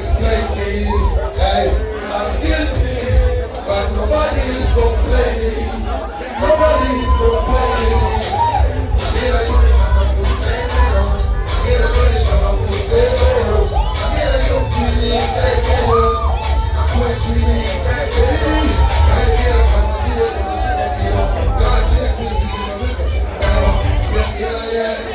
explain this. Hey, I'm guilty, but nobody is complaining. Nobody is complaining. Mira, yo ni matafuteros. Mira, yo ni matafuteros. Mira, yo chili, cayeros. Aku chili, cayeros. Cayera, camatilla, camatilla, mira. Cache, music, mira. Yeah, yeah.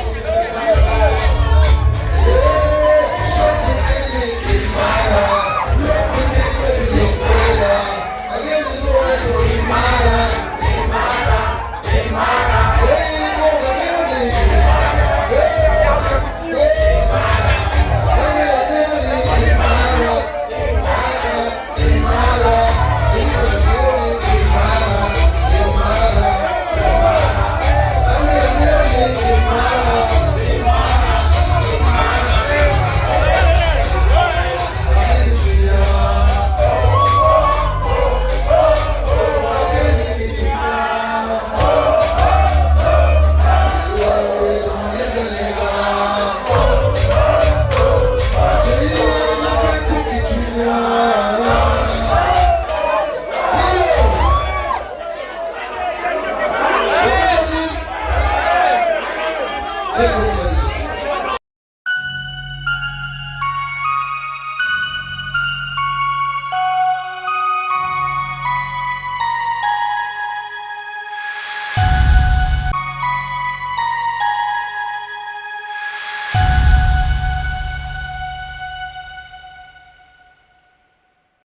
Listen.